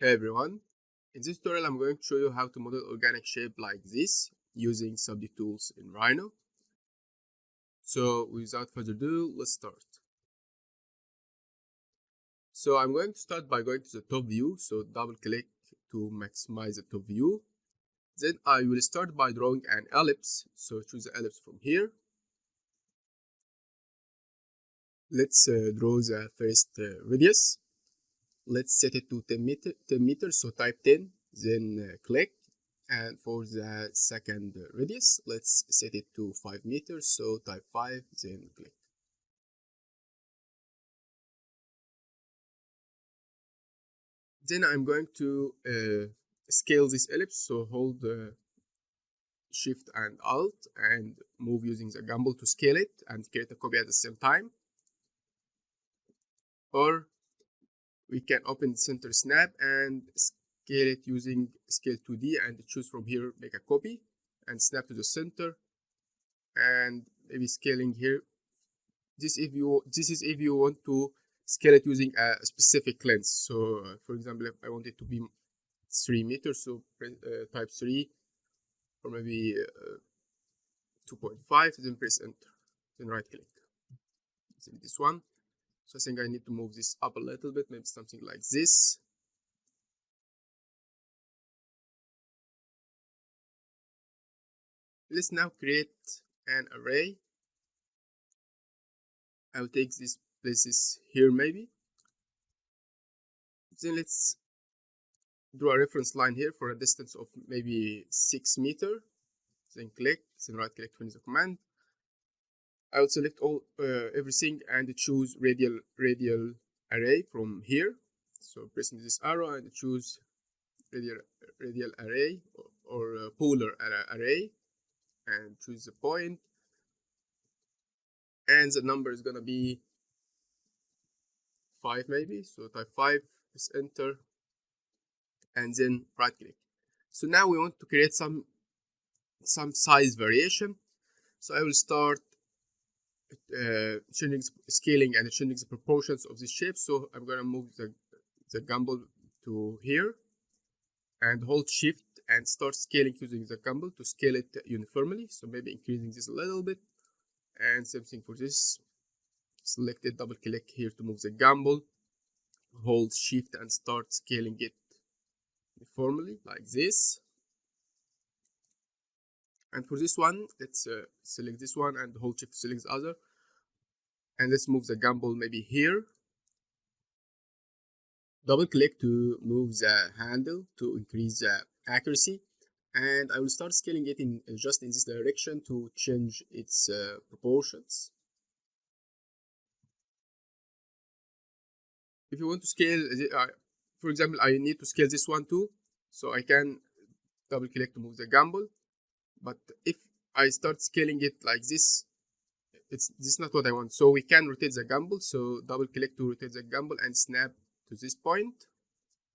Hey everyone, in this tutorial I'm going to show you how to model organic shape like this using SubD tools in Rhino. So without further ado, let's start. So I'm going to start by going to the top view, so double click to maximize the top view. Then I will start by drawing an ellipse, so choose the ellipse from here. Let's draw the first radius. Let's set it to 10 meters, so type 10, then click. And for the second radius, let's set it to 5 meters, so type 5, then click. Then I'm going to scale this ellipse, so hold Shift and Alt and move using the gimbal to scale it and create a copy at the same time. Or we can open Center Snap and scale it using Scale 2D and choose from here, make a copy and snap to the center. And maybe scaling here. This is if you want to scale it using a specific length. So for example, if I want it to be 3 meters, so type 3 or maybe 2.5, then press enter, then right click. Select this one. So I think I need to move this up a little bit, maybe something like this. Let's now create an array. I'll take these places here maybe. Then let's draw a reference line here for a distance of maybe 6 meters. Then click, then right click, finish the command. I will select all everything and choose radial array from here. So pressing this arrow and choose radial array or polar array and choose the point. And the number is gonna be 5 maybe. So type 5, press enter, and then right click. So now we want to create some size variation. So I will start changing scaling and changing the proportions of this shape. So I'm gonna move the gimbal to here and hold Shift and start scaling using the gimbal to scale it uniformly. So maybe increasing this a little bit, and same thing for this. Select it, double click here to move the gimbal, hold Shift and start scaling it uniformly like this. And for this one, let's select this one and hold Shift to select the other. And let's move the gimbal maybe here. Double click to move the handle to increase the accuracy. And I will start scaling it in just in this direction to change its proportions. If you want to scale, for example, I need to scale this one too. So I can double click to move the gimbal. But if I start scaling it like this, this is not what I want. So we can rotate the gimbal. So double click to rotate the gimbal and snap to this point.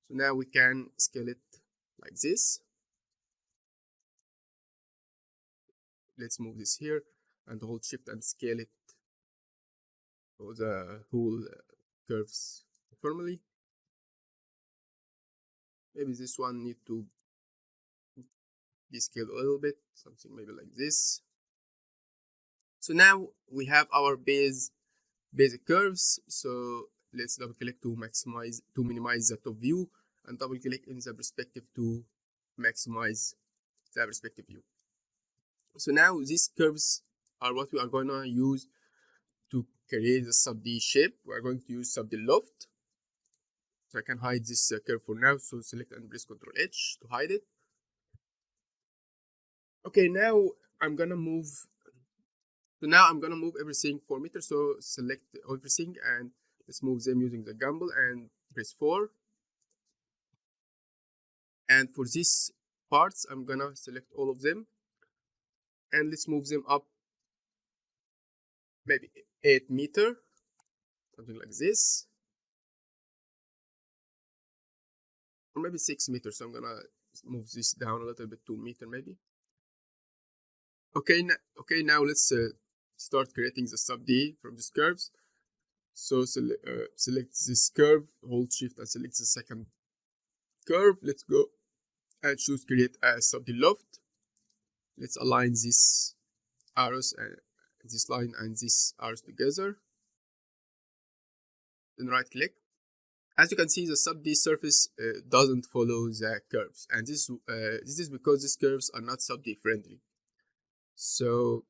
So now we can scale it like this. Let's move this here and hold Shift and scale it so the whole curves firmly. Maybe this one need to be scaled a little bit, something maybe like this. So now we have our basic curves. So let's double click to minimize the top view and double click in the perspective to maximize the perspective view. So now these curves are what we are going to use to create the SubD shape. We are going to use SubD loft. So I can hide this curve for now. So select and press Ctrl H to hide it. Okay, now I'm gonna move. So now I'm gonna move everything 4 meters. So select everything and let's move them using the gimbal and press 4. And for these parts, I'm gonna select all of them and let's move them up maybe 8 meters, something like this, or maybe 6 meters. So I'm gonna move this down a little bit, 2 meters maybe. Okay, now let's start creating the SubD from these curves. So select this curve, hold Shift and select the second curve. Let's go and choose create a SubD loft. Let's align these arrows and this line and these arrows together. Then right click. As you can see, the SubD surface doesn't follow the curves, and this is because these curves are not SubD friendly. So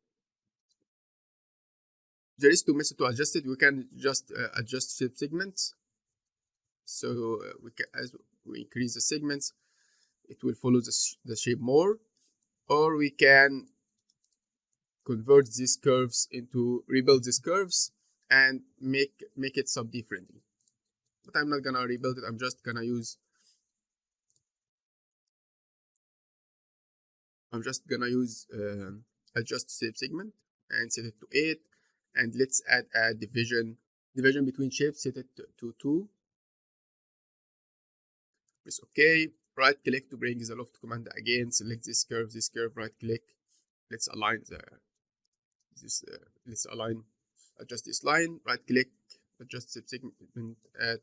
there is two methods to adjust it. We can just adjust shape segments. So we can, as we increase the segments, it will follow the shape more, or we can convert these curves into rebuild these curves and make it SubD friendly. But I'm not gonna rebuild it. I'm just gonna use adjust shape segment and set it to 8, and let's add a division between shapes. Set it to 2. Press OK. Right click to bring the loft command again. Select this curve, right click. Let's align adjust this line. Right click, adjust shape segment, add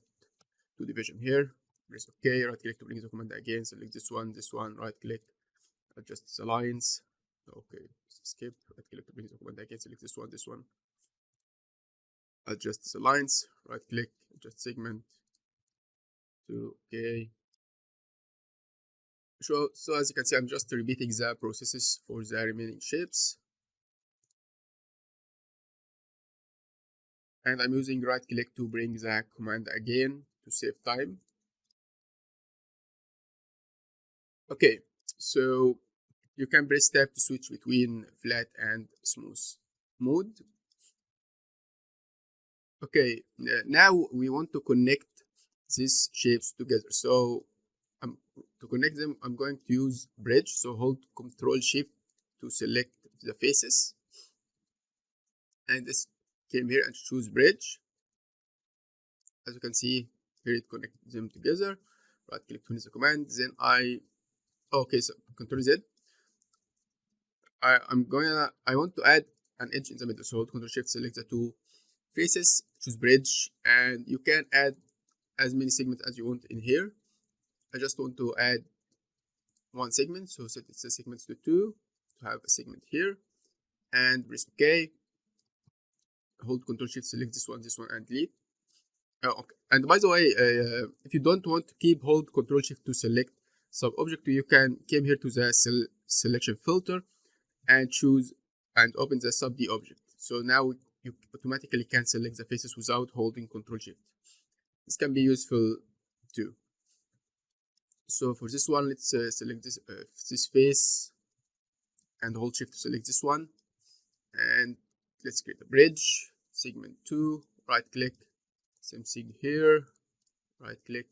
2 division here. Press OK. Right click to bring the command again. Select this one. Right click, adjust the lines. Okay, escape. Right click to bring the command again. Select this one. Adjust the lines. Right click, adjust segment to OK. So as you can see, I'm just repeating the processes for the remaining shapes. And I'm using right click to bring the command again to save time. Okay, so you can press tab to switch between flat and smooth mode. Okay, now we want to connect these shapes together. So to connect them, I'm going to use bridge. So hold Control Shift to select the faces, and this came here and choose bridge. As you can see here, it connects them together. Right click to use the command. Then okay, so Control Z. I want to add an edge in the middle. So hold Control Shift, select the 2 faces, choose bridge, and you can add as many segments as you want in here. I just want to add 1 segment, so set the segments to 2 to have a segment here, and press OK. Hold Control Shift, select this one, and delete. Okay. And by the way, if you don't want to keep hold Control Shift to select sub object, you can come here to the selection filter and choose and open the SubD object. So now you automatically can select the faces without holding Control Shift. This can be useful too. So for this one, let's select this face and hold Shift to select this one, and let's create a bridge. Segment 2, right click, same thing here, right click,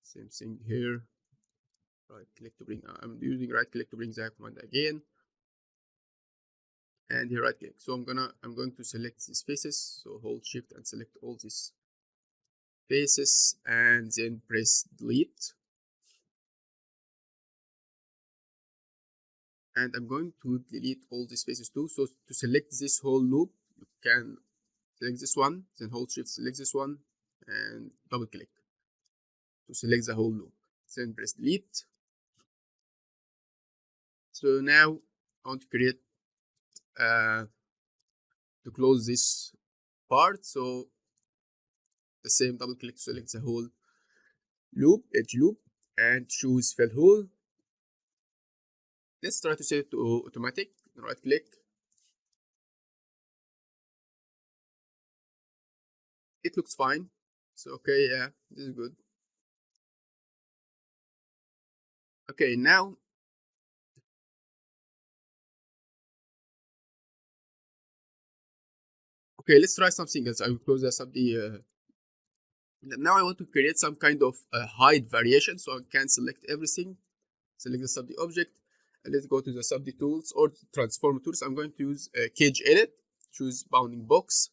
same thing here, right click to bring. I'm using right click to bring the command again, and here right click. So I'm going to select these faces. So hold Shift and select all these faces, and then press delete. And I'm going to delete all these faces too. So to select this whole loop, you can select this one, then hold Shift, select this one, and double click to select the whole loop. Then press delete. So now I want to create to close this part. So the same, double click to select the whole loop, edge loop, and choose fill hole. Let's try to set it to automatic. Right click. It looks fine. So okay, yeah, this is good. Okay, now okay, let's try something else. I will close the SubD. Now I want to create some kind of height variation, so I can select everything, select the SubD object, and let's go to the SubD tools or transform tools. I'm going to use cage edit, choose bounding box,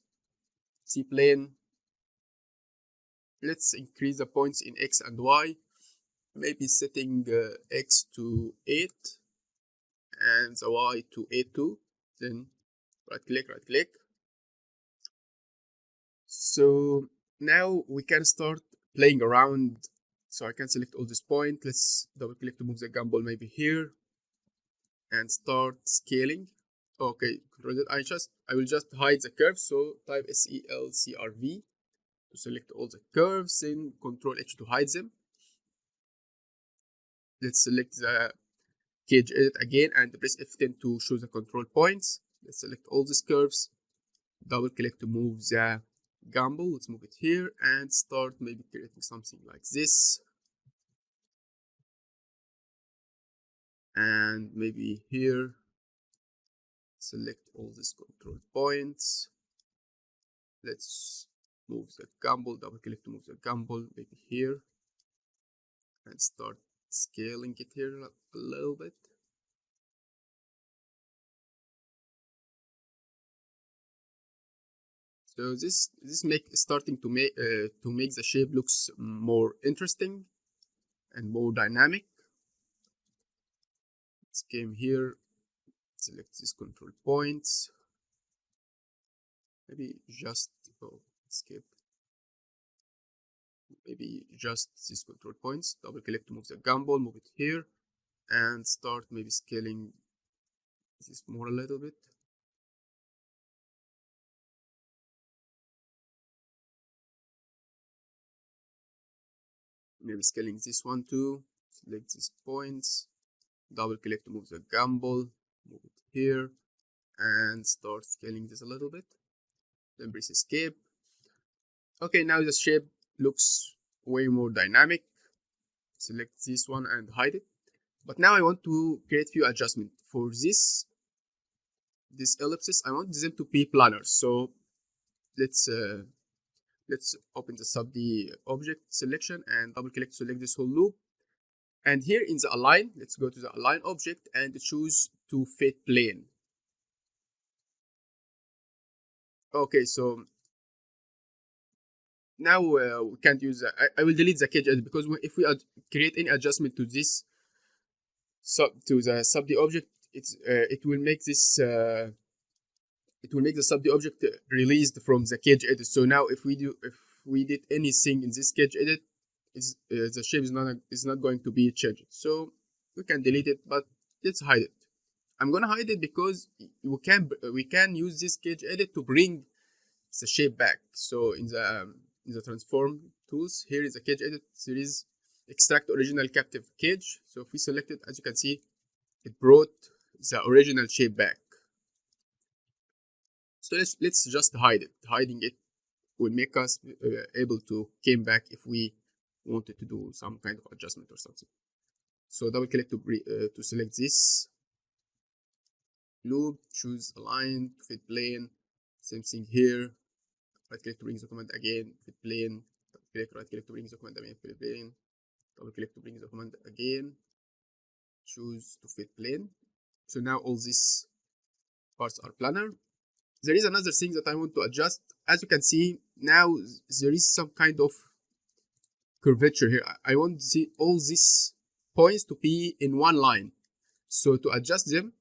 C plane. Let's increase the points in X and Y, maybe setting X to 8 and the Y to 8 too. Then right click. So now we can start playing around So I can select all this point. Let's double click to move the gimbal maybe here and start scaling. Okay, I will just hide the curve. So type SELCRV to select all the curves, then Control H to hide them. Let's select the cage edit again and press F10 to show the control points. Let's select all these curves, double click to move the gimbal. Let's move it here and start maybe creating something like this. And maybe here, select all these control points. Let's move the gimbal, double click to move the gimbal maybe here and start scaling it here a little bit. So this starting to make the shape looks more interesting and more dynamic. Let's come here, select these control points. Maybe just skip. Maybe just these control points. Double click to move the gimbal, move it here, and start maybe scaling this more a little bit. Maybe scaling this one too. Select these points, double click to move the gimbal, move it here, and start scaling this a little bit. Then press escape. Okay, now the shape looks way more dynamic. Select this one and hide it. But now I want to create few adjustments for this ellipses. I want them to be planar. So let's open the SubD object selection and double click to select this whole loop. And here in the align, let's go to the align object and choose to fit plane. Okay, so now we can't use that. I will delete the cage edit because if we create any adjustment to this to the SubD object, it will make this it will make the SubD object released from the cage edit. So now if we did anything in this cage edit, the shape is not going to be changed. So we can delete it, but let's hide it. I'm gonna hide it because we can use this cage edit to bring the shape back. So in the transform tools, here is the cage edit. There is extract original captive cage. So if we select it, as you can see, it brought the original shape back. So let's just hide it. Hiding it will make us able to came back if we wanted to do some kind of adjustment or something. So double click to select this loop, choose align to fit plane. Same thing here. Right click to bring the command again, fit plane. Double click, right click to bring the command again, fit plane. Double click to bring the command again. Choose to fit plane. So now all these parts are planar. There is another thing that I want to adjust. As you can see, now there is some kind of curvature here. I want all these points to be in one line. So to adjust them,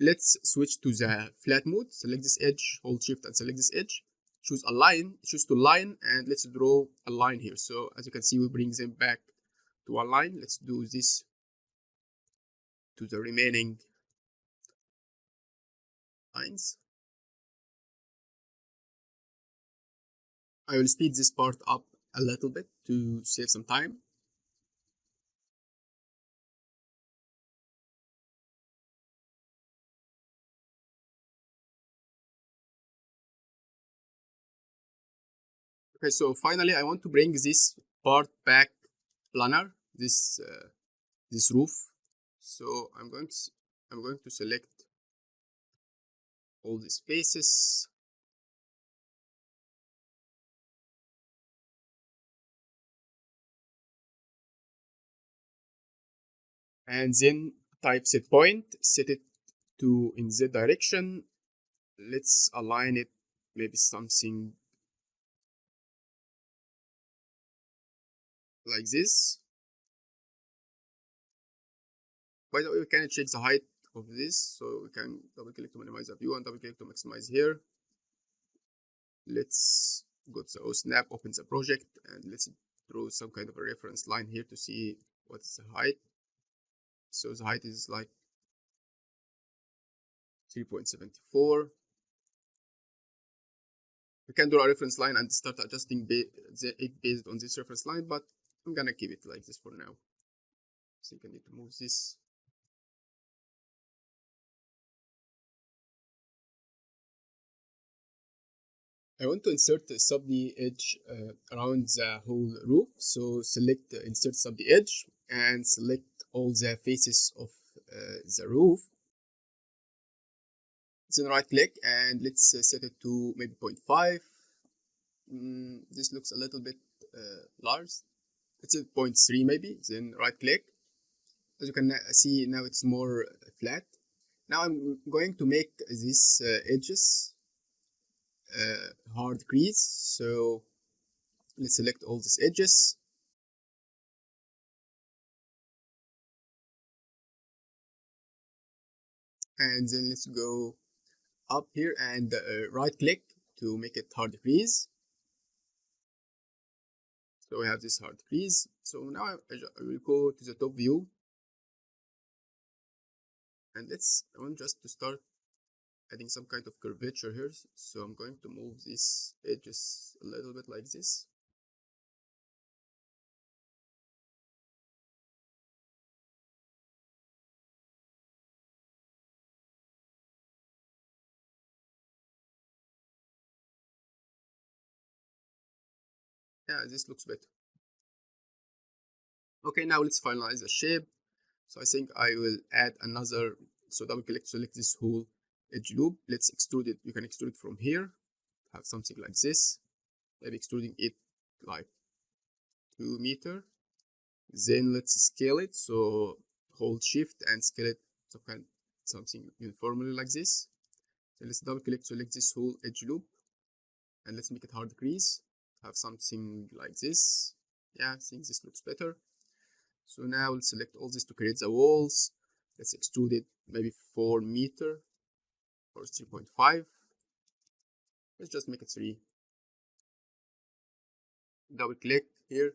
let's switch to the flat mode. Select this edge, hold shift and select this edge. Choose align, choose to line, and let's draw a line here. So as you can see, we bring them back to one line. Let's do this to the remaining lines. I will speed this part up a little bit to save some time. Okay, so finally I want to bring this part back planar, this roof. So I'm going to select all these faces. And then type set point, set it to in Z direction. Let's align it maybe something like this. By the way, we can check the height of this, so we can double click to minimize the view and double click to maximize here. Let's go to the snap, open the project, and let's draw some kind of a reference line here to see what's the height. So the height is like 3.74. We can draw a reference line and start adjusting it based on this reference line, but I'm gonna keep it like this for now. I think I need to move this. I want to insert a SubD edge around the whole roof. So select insert SubD edge and select all the faces of the roof. Then right click and let's set it to maybe 0.5. This looks a little bit large. Let's say 0.3 maybe. Then right click. As you can see now it's more flat. Now I'm going to make these edges hard crease. So let's select all these edges. And then let's go up here and right click to make it hard crease. So we have this hard crease. So now I will go to the top view. And I want just to start adding some kind of curvature here. So I'm going to move these edges a little bit like this. Yeah, this looks better. Okay, now let's finalize the shape. So I think I will add another. So double click, select this whole edge loop. Let's extrude it. You can extrude it from here. Have something like this. Maybe extruding it like 2 meters. Then let's scale it. So hold shift and scale it to something uniformly like this. So let's double click, select this whole edge loop and let's make it hard crease. Have something like this. Yeah, I think this looks better. So now we'll select all this to create the walls. Let's extrude it maybe 4 meters or 3.5. Let's just make it 3. Double click here.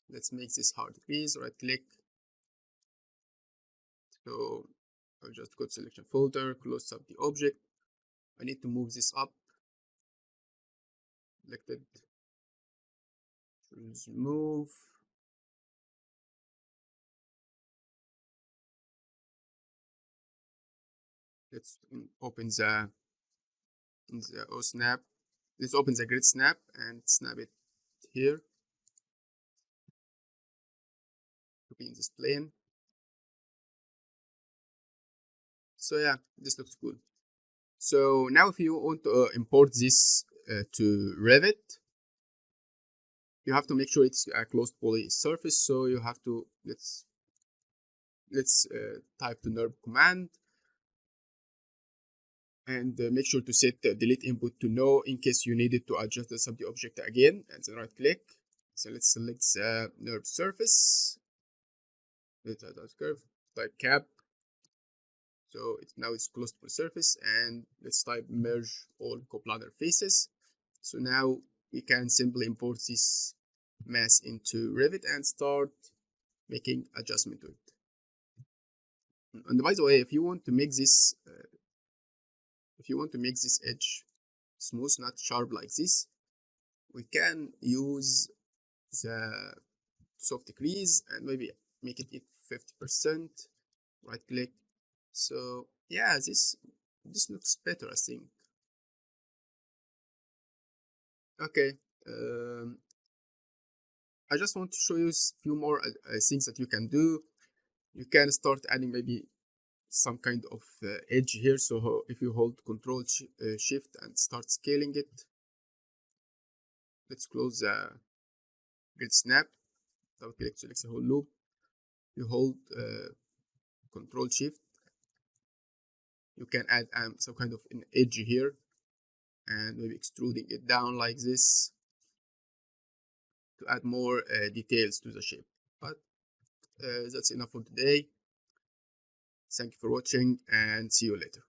Let's make this hard crease. Right click. So I'll just go to selection folder, close up the object. I need to move this up. Selected. Choose move. Let's open the snap. Let's open the grid snap and snap it here to be in this plane. So yeah, this looks good. So now if you want to import this to Revit, you have to make sure it's a closed poly surface. So you have to let's type the NURB command and make sure to set the delete input to no in case you needed to adjust the SubD object again, and then right click. So let's select the NURB surface. Let's add a curve, type cap. So now it's closed poly surface, and let's type merge all coplanar faces. So now we can simply import this mass into Revit and start making adjustment to it. And by the way, if you want to make this edge smooth, not sharp like this, we can use the soft crease and maybe make it 50%. Right click. So yeah, this looks better, I think. Okay. I just want to show you a few more things that you can do. You can start adding maybe some kind of edge here. So if you hold Control Shift and start scaling it, let's close the grid snap. Double click, select the whole loop. You hold Control Shift. You can add some kind of an edge here and maybe extruding it down like this to add more details to the shape. But that's enough for today. Thank you for watching and see you later.